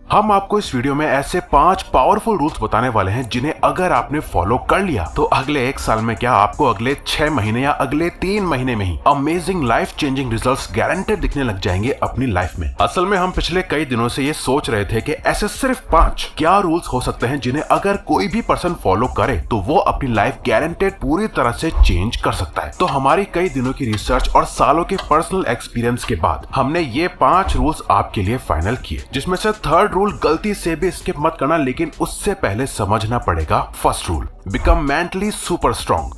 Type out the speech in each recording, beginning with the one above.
हम आपको इस वीडियो में ऐसे 5 पावरफुल रूल्स बताने वाले हैं जिन्हें अगर आपने फॉलो कर लिया तो अगले 1 साल में क्या आपको अगले 6 महीने या अगले 3 महीने में ही amazing life changing results guaranteed दिखने लग जाएंगे अपनी लाइफ में। असल में हम पिछले कई दिनों से ये सोच रहे थे कि ऐसे सिर्फ 5 क्या रूल्स हो सकते हैं जिन्हें अगर कोई भी पर्सन फॉलो करे तो वो अपनी लाइफ गारंटेड पूरी तरह से चेंज कर सकता है। तो हमारी कई दिनों की रिसर्च और सालों के पर्सनल एक्सपीरियंस के बाद हमने ये 5 रूल्स आपके लिए फाइनल किए, जिसमें से थर्ड रूल गलती से भी स्किप मत करना, लेकिन उससे पहले समझना पड़ेगा first rule, become mentally super strong.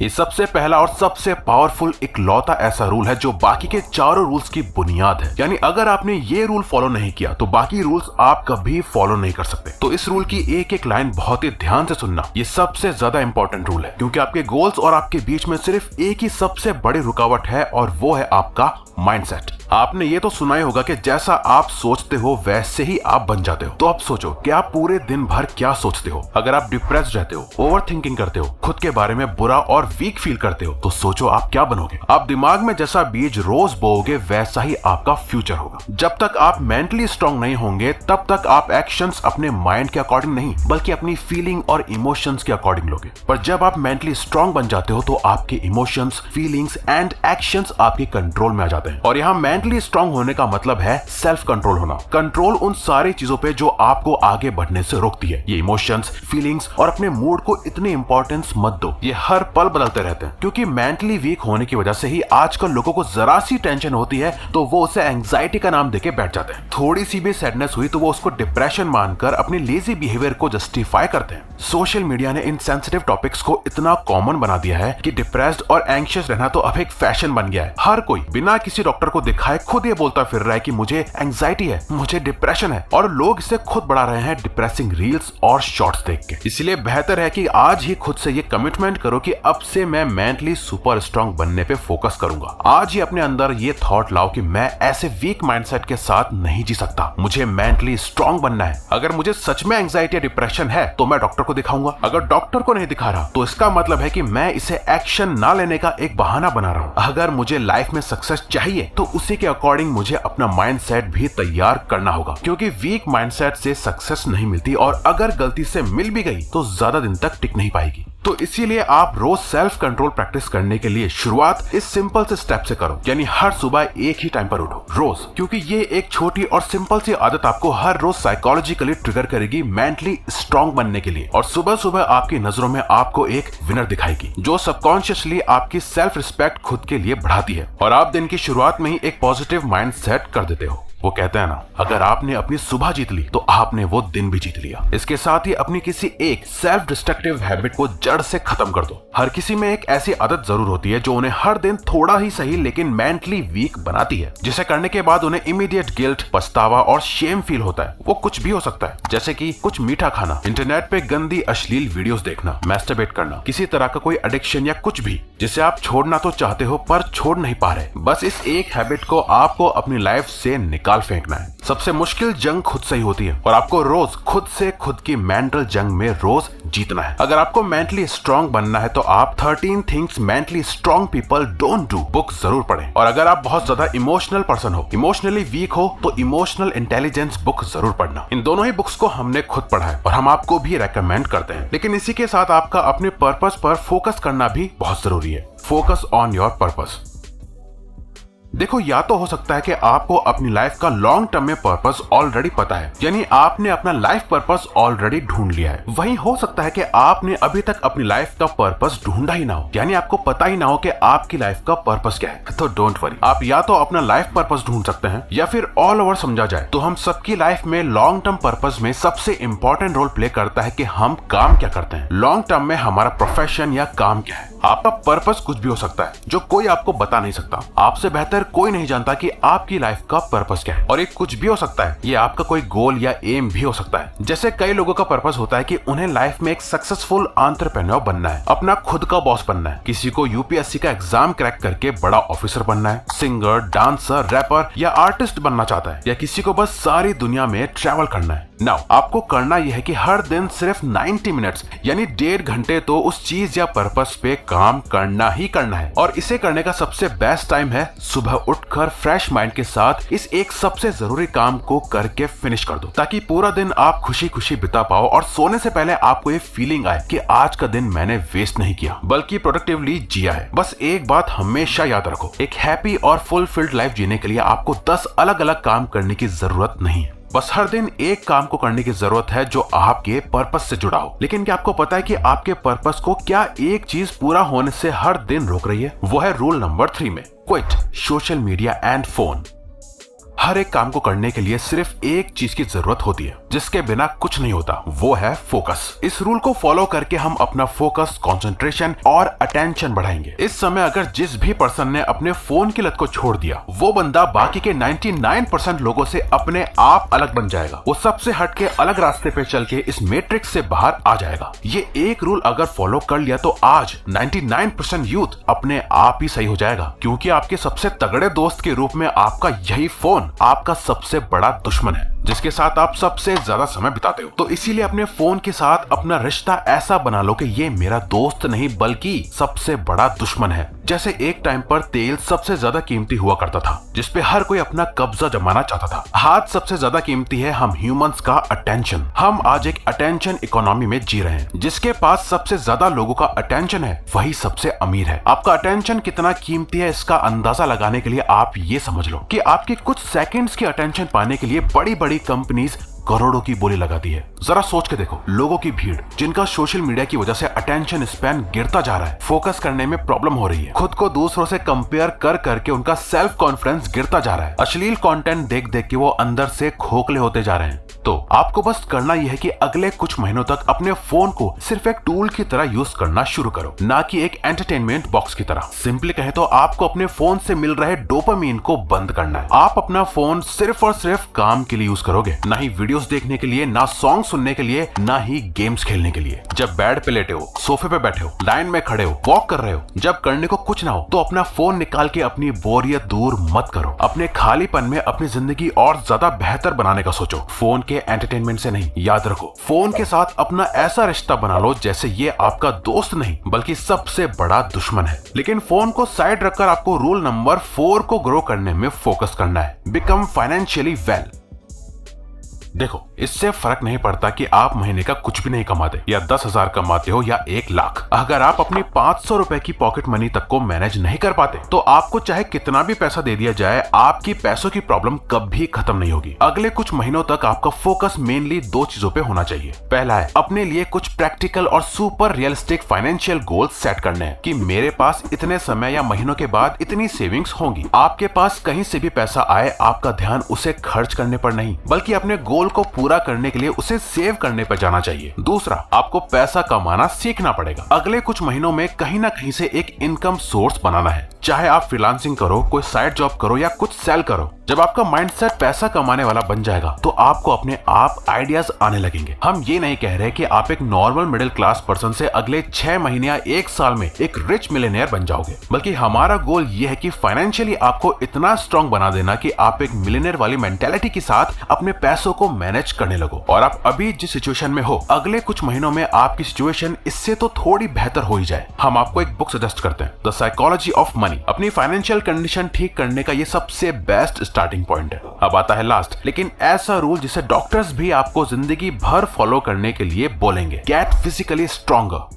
ये सबसे पहला और सबसे पावरफुल इकलौता ऐसा रूल है जो बाकी के चारों रूल्स की बुनियाद है। यानी अगर आपने ये रूल फॉलो नहीं किया तो बाकी रूल्स आप कभी फॉलो नहीं कर सकते। तो इस रूल की एक एक लाइन बहुत ही ध्यान से सुनना। ये सबसे ज्यादा इंपॉर्टेंट रूल है क्योंकि आपके गोल्स और आपके बीच में सिर्फ एक ही सबसे बड़ी रुकावट है और वो है आपका माइंडसेट। आपने ये तो सुना ही होगा कि जैसा आप सोचते हो वैसे ही आप बन जाते हो। तो अब सोचो कि आप पूरे दिन भर क्या सोचते हो। अगर आप डिप्रेस्ड रहते हो, ओवर थिंकिंग करते हो, खुद के बारे में बुरा और वीक फील करते हो, तो सोचो आप क्या बनोगे। आप दिमाग में जैसा बीज रोज बोओगे वैसा ही आपका फ्यूचर होगा। जब तक आप मेंटली स्ट्रांग नहीं होंगे तब तक आप एक्शंस अपने माइंड के अकॉर्डिंग नहीं बल्कि अपनी फीलिंग और इमोशंस के अकॉर्डिंग लोगे। पर जब आप मेंटली स्ट्रांग बन जाते हो तो आपके इमोशंस, फीलिंग्स एंड एक्शंस आपके कंट्रोल में आ जाते हैं। और यहाँ मेंटली स्ट्रांग होने का मतलब है सेल्फ कंट्रोल होना। कंट्रोल उन सारी चीजों पे जो आपको आगे बढ़ने से रोकती है। ये इमोशंस, फीलिंग्स और अपने मूड को इतनी इंपॉर्टेंस मत दो। ये हर पल बदलते रहते हैं क्योंकि मेंटली वीक होने की वजह से ही आजकल लोगों को जरा सी टेंशन होती है तो वो उसे एंजाइटी का नाम देके बैठ जाते हैं। थोड़ी सी भी सैडनेस हुई तो वो उसको डिप्रेशन मानकर अपने लेजी बिहेवियर को जस्टिफाई करते हैं। सोशल मीडिया ने इन सेंसिटिव टॉपिक्स को इतना कॉमन बना दिया है कि डिप्रेस्ड और एंग्शियस रहना तो अब एक फैशन बन गया है। हर कोई बिना किसी डॉक्टर को दिखाए खुद ये बोलता फिर रहा है कि मुझे एंजाइटी है, मुझे डिप्रेशन है, और लोग इसे खुद बढ़ा रहे हैं डिप्रेसिंग रील्स और शॉर्ट्स देख के। इसलिए बेहतर है कि आज ही खुद से ये कमिटमेंट करो कि अब से मैं मेंटली सुपर स्ट्रांग बनने पे फोकस करूंगा। आज ही अपने अंदर ये थॉट लाओ कि मैं ऐसे वीक माइंडसेट के साथ नहीं जी सकता, मुझे मेंटली स्ट्रांग बनना है। अगर मुझे सच में एंजाइटी या डिप्रेशन है तो मैं डॉक्टर को दिखाऊंगा। अगर डॉक्टर को नहीं दिखा रहा तो इसका मतलब है कि मैं इसे एक्शन ना लेने का एक बहाना बना रहा हूँ। अगर मुझे लाइफ में सक्सेस चाहिए तो उसी के अकॉर्डिंग मुझे अपना माइंडसेट भी तैयार करना होगा क्योंकि वीक माइंडसेट से सक्सेस नहीं मिलती और अगर गलती से मिल भी गई तो ज्यादा दिन तक टिक नहीं पाएगी। तो इसीलिए आप रोज सेल्फ कंट्रोल प्रैक्टिस करने के लिए शुरुआत इस सिंपल से स्टेप से करो, यानी हर सुबह एक ही टाइम पर उठो रोज, क्योंकि ये एक छोटी और सिंपल सी आदत आपको हर रोज साइकोलॉजिकली ट्रिगर करेगी मेंटली स्ट्रांग बनने के लिए। और सुबह सुबह आपकी नजरों में आपको एक विनर दिखाएगी जो सबकॉन्शियसली आपकी सेल्फ रिस्पेक्ट खुद के लिए बढ़ाती है और आप दिन की शुरुआत में ही एक पॉजिटिव माइंड सेट कर देते हो। वो कहते हैं ना, अगर आपने अपनी सुबह जीत ली तो आपने वो दिन भी जीत लिया। इसके साथ ही अपनी किसी एक सेल्फ डिस्ट्रक्टिव हैबिट को जड़ से खत्म कर दो। हर किसी में एक ऐसी आदत जरूर होती है जो उन्हें हर दिन थोड़ा ही सही लेकिन मेंटली वीक बनाती है, जिसे करने के बाद उन्हें इमीडिएट गिल्ट, पछतावा और शेम फील होता है। वो कुछ भी हो सकता है, जैसे कि कुछ मीठा खाना, इंटरनेट पे गंदी अश्लील वीडियोस देखना, मैस्टरबेट करना, किसी तरह का कोई एडिक्शन या कुछ भी जिसे आप छोड़ना तो चाहते हो पर छोड़ नहीं पा रहे। बस इस एक हैबिट को आपको अपनी लाइफ से निकाल फेंकना है। सबसे मुश्किल जंग खुद से ही होती है और आपको रोज खुद से खुद की मेंटल जंग में रोज जीतना है। अगर आपको मेंटली स्ट्रांग बनना है तो आप 13 things mentally strong people don't do book जरूर पढ़ें। और अगर आप बहुत ज्यादा इमोशनल पर्सन हो, इमोशनली वीक हो, तो इमोशनल इंटेलिजेंस बुक जरूर पढ़ना। इन दोनों ही बुक्स को हमने खुद पढ़ा है और हम आपको भी रेकमेंड करते हैं। लेकिन इसी के साथ आपका अपने पर्पस पर फोकस करना भी बहुत जरूरी है। Focus on your purpose. देखो, या तो हो सकता है कि आपको अपनी लाइफ का लॉन्ग टर्म में पर्पस ऑलरेडी पता है, यानी आपने अपना लाइफ पर्पस ऑलरेडी ढूंढ लिया है। वहीं हो सकता है कि आपने अभी तक अपनी लाइफ का पर्पस ढूंढा ही ना हो, यानी आपको पता ही ना हो कि आपकी लाइफ का पर्पस क्या है। तो डोंट वरी, आप या तो अपना लाइफ पर्पस ढूंढ सकते हैं या फिर ऑल ओवर समझा जाए तो हम सबकी लाइफ में लॉन्ग टर्म पर्पस में सबसे इंपॉर्टेंट रोल प्ले करता है कि हम काम क्या करते हैं। लॉन्ग टर्म में हमारा प्रोफेशन या काम क्या है। आपका पर्पस कुछ भी हो सकता है जो कोई आपको बता नहीं सकता। आपसे बेहतर कोई नहीं जानता कि आपकी लाइफ का पर्पस क्या है। और ये कुछ भी हो सकता है, ये आपका कोई गोल या एम भी हो सकता है। जैसे कई लोगों का पर्पस होता है कि उन्हें लाइफ में एक सक्सेसफुल एंटरप्रेन्योर बनना है, अपना खुद का बॉस बनना है, किसी को यूपीएससी का एग्जाम क्रैक करके बड़ा ऑफिसर बनना है, सिंगर, डांसर, रैपर या आर्टिस्ट बनना चाहता है, या किसी को बस सारी दुनिया में ट्रैवल करना है। नाउ आपको करना यह है कि हर दिन सिर्फ 90 मिनट्स यानी 1.5 घंटे तो उस चीज या पर्पस पे काम करना ही करना है। और इसे करने का सबसे बेस्ट टाइम है सुबह उठकर फ्रेश माइंड के साथ इस एक सबसे जरूरी काम को करके फिनिश कर दो, ताकि पूरा दिन आप खुशी खुशी बिता पाओ और सोने से पहले आपको ये फीलिंग आए कि आज का दिन मैंने वेस्ट नहीं किया बल्कि प्रोडक्टिवली जिया है। बस एक बात हमेशा याद रखो, एक हैप्पी और फुलफिल्ड लाइफ जीने के लिए आपको 10 अलग अलग काम करने की जरूरत नहीं है। बस हर दिन एक काम को करने की जरूरत है जो आपके पर्पस से जुड़ा हो। लेकिन क्या आपको पता है कि आपके पर्पस को क्या एक चीज पूरा होने से हर दिन रोक रही है? वो है रूल नंबर 3 में, quit social media and phone. हर एक काम को करने के लिए सिर्फ एक चीज की जरूरत होती है जिसके बिना कुछ नहीं होता, वो है फोकस। इस रूल को फॉलो करके हम अपना फोकस, कंसंट्रेशन और अटेंशन बढ़ाएंगे। इस समय अगर जिस भी पर्सन ने अपने फोन की लत को छोड़ दिया, वो बंदा बाकी के 99% लोगों से अपने आप अलग बन जाएगा। वो सबसे हटके अलग रास्ते पे चल के इस मैट्रिक्स से बाहर आ जाएगा। ये एक रूल अगर फॉलो कर लिया तो आज 99% यूथ अपने आप ही सही हो जाएगा, क्योंकि आपके सबसे तगड़े दोस्त के रूप में आपका यही फोन आपका सबसे बड़ा दुश्मन है जिसके साथ आप सबसे ज्यादा समय बिताते हो। तो इसीलिए अपने फोन के साथ अपना रिश्ता ऐसा बना लो कि ये मेरा दोस्त नहीं बल्कि सबसे बड़ा दुश्मन है। जैसे एक टाइम पर तेल सबसे ज्यादा कीमती हुआ करता था जिसपे हर कोई अपना कब्जा जमाना चाहता था। आज सबसे ज्यादा कीमती है हम ह्यूमंस का अटेंशन। हम आज एक अटेंशन इकोनॉमी में जी रहे हैं। जिसके पास सबसे ज्यादा लोगों का अटेंशन है वही सबसे अमीर है। आपका अटेंशन कितना कीमती है इसका अंदाजा लगाने के लिए आप ये समझ लो कि आपके कुछ सेकंड्स की अटेंशन पाने के लिए बड़ी बड़ी कंपनीज करोड़ों की बोली लगाती है। जरा सोच के देखो, लोगों की भीड़ जिनका सोशल मीडिया की वजह से अटेंशन स्पैन गिरता जा रहा है, फोकस करने में प्रॉब्लम हो रही है, खुद को दूसरों से कंपेयर कर करके उनका सेल्फ कॉन्फिडेंस गिरता जा रहा है, अश्लील कंटेंट देख देख के वो अंदर से खोखले होते जा रहे हैं। तो आपको बस करना यह है कि अगले कुछ महीनों तक अपने फोन को सिर्फ एक टूल की तरह यूज करना शुरू करो, ना कि एक एंटरटेनमेंट बॉक्स की तरह। सिंपली कहें तो आपको अपने फोन से मिल रहे डोपामीन को बंद करना है। आप अपना फोन सिर्फ और सिर्फ काम के लिए यूज करोगे, ना ही वीडियोस देखने के लिए, ना सॉन्ग सुनने के लिए, ना ही गेम्स खेलने के लिए। जब बेड पे लेटे हो, सोफे पे बैठे हो, लाइन में खड़े हो, वॉक कर रहे हो, जब करने को कुछ ना हो तो अपना फोन निकाल के अपनी बोरियत दूर मत करो। अपने खालीपन में अपनी जिंदगी और ज्यादा बेहतर बनाने का सोचो, फोन के एंटरटेनमेंट से नहीं। याद रखो, फोन के साथ अपना ऐसा रिश्ता बना लो जैसे ये आपका दोस्त नहीं बल्कि सबसे बड़ा दुश्मन है। लेकिन फोन को साइड रखकर आपको रूल नंबर 4 को ग्रो करने में फोकस करना है, बिकम फाइनेंशियली वेल। देखो, इससे फर्क नहीं पड़ता कि आप महीने का कुछ भी नहीं कमाते या 10,000 कमाते हो या 1 लाख। अगर आप अपनी 500 रुपए की पॉकेट मनी तक को मैनेज नहीं कर पाते तो आपको चाहे कितना भी पैसा दे दिया जाए, आपकी पैसों की प्रॉब्लम कभी खत्म नहीं होगी। अगले कुछ महीनों तक आपका फोकस मेनली 2 चीजों पे होना चाहिए। पहला है अपने लिए कुछ प्रैक्टिकल और super realistic financial goals set करने हैं कि मेरे पास इतने समय या महीनों के बाद इतनी सेविंग्स होंगी। आपके पास कहीं से भी पैसा आए, आपका ध्यान उसे खर्च करने पर नहीं बल्कि अपने गोल को पूरा करने के लिए उसे सेव करने पर जाना चाहिए। दूसरा, आपको पैसा कमाना सीखना पड़ेगा। अगले कुछ महीनों में कहीं ना कहीं से एक इनकम सोर्स बनाना है, चाहे आप फ्रीलांसिंग करो, कोई साइड जॉब करो या कुछ सेल करो। जब आपका माइंडसेट पैसा कमाने वाला बन जाएगा तो आपको अपने आप आइडियाज आने लगेंगे। हम ये नहीं कह रहे कि आप एक नॉर्मल मिडिल क्लास पर्सन से अगले 6 महीने या 1 साल में एक रिच मिलियनेयर बन जाओगे, बल्कि हमारा गोल ये है कि फाइनेंशियली आपको इतना स्ट्रांग बना देना कि आप एक मिलियनेयर वाली मेंटेलिटी के साथ अपने पैसों को मैनेज करने लगो। और आप अभी जिस सिचुएशन में हो, अगले कुछ महीनों में आपकी सिचुएशन इससे तो थोड़ी बेहतर हो ही जाए। हम आपको एक बुक सजेस्ट करते हैं, द साइकोलॉजी ऑफ मनी। अपनी फाइनेंशियल कंडीशन ठीक करने का ये सबसे बेस्ट स्टार्टिंग पॉइंट है। अब आता है लास्ट, लेकिन ऐसा रूल जिसे डॉक्टर्स भी आपको जिंदगी भर फॉलो करने के लिए बोलेंगे, गेट फिजिकली स्ट्रॉन्गर।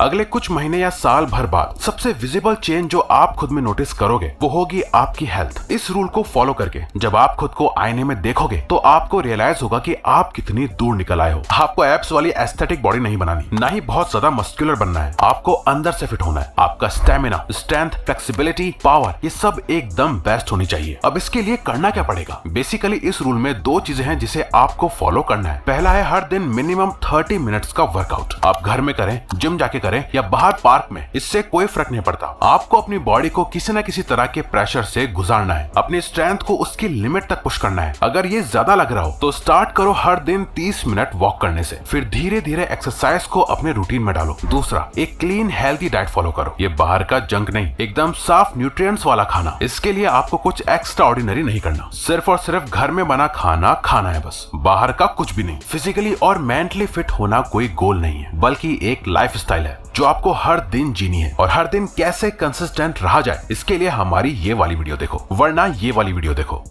अगले कुछ महीने या साल भर बाद सबसे विजिबल चेंज जो आप खुद में नोटिस करोगे वो होगी आपकी हेल्थ। इस रूल को फॉलो करके जब आप खुद को आईने में देखोगे तो आपको रियलाइज होगा कि आप कितनी दूर निकल आए हो। आपको एब्स वाली एस्थेटिक बॉडी नहीं बनानी, ना ही बहुत ज्यादा मस्कुलर बनना है। आपको अंदर से फिट होना है। आपका स्टेमिना, स्ट्रेंथ, फ्लेक्सिबिलिटी, पावर, ये सब एकदम बेस्ट होनी चाहिए। अब इसके लिए करना क्या पड़ेगा? बेसिकली इस रूल में 2 चीजें हैं जिसे आपको फॉलो करना है। पहला है हर दिन मिनिमम 30 मिनट्स का वर्कआउट। आप घर में करें, जिम जाके करें करें या बाहर पार्क में, इससे कोई फर्क नहीं पड़ता। आपको अपनी बॉडी को किसी न किसी तरह के प्रेशर से गुजारना है, अपनी स्ट्रेंथ को उसकी लिमिट तक पुश करना है। अगर ये ज्यादा लग रहा हो तो स्टार्ट करो हर दिन 30 मिनट वॉक करने से, फिर धीरे धीरे एक्सरसाइज को अपने रूटीन में डालो। दूसरा, एक क्लीन हेल्थी डाइट फॉलो करो। ये बाहर का जंक नहीं, एकदम साफ न्यूट्रिएंट्स वाला खाना। इसके लिए आपको कुछ एक्स्ट्रा ऑर्डिनरी नहीं करना, सिर्फ और सिर्फ घर में बना खाना खाना है बस, बाहर का कुछ भी नहीं। फिजिकली और मेंटली फिट होना कोई गोल नहीं है, बल्कि एक लाइफ स्टाइल है जो आपको हर दिन जीनी है। और हर दिन कैसे कंसिस्टेंट रहा जाए, इसके लिए हमारी ये वाली वीडियो देखो, वरना ये वाली वीडियो देखो।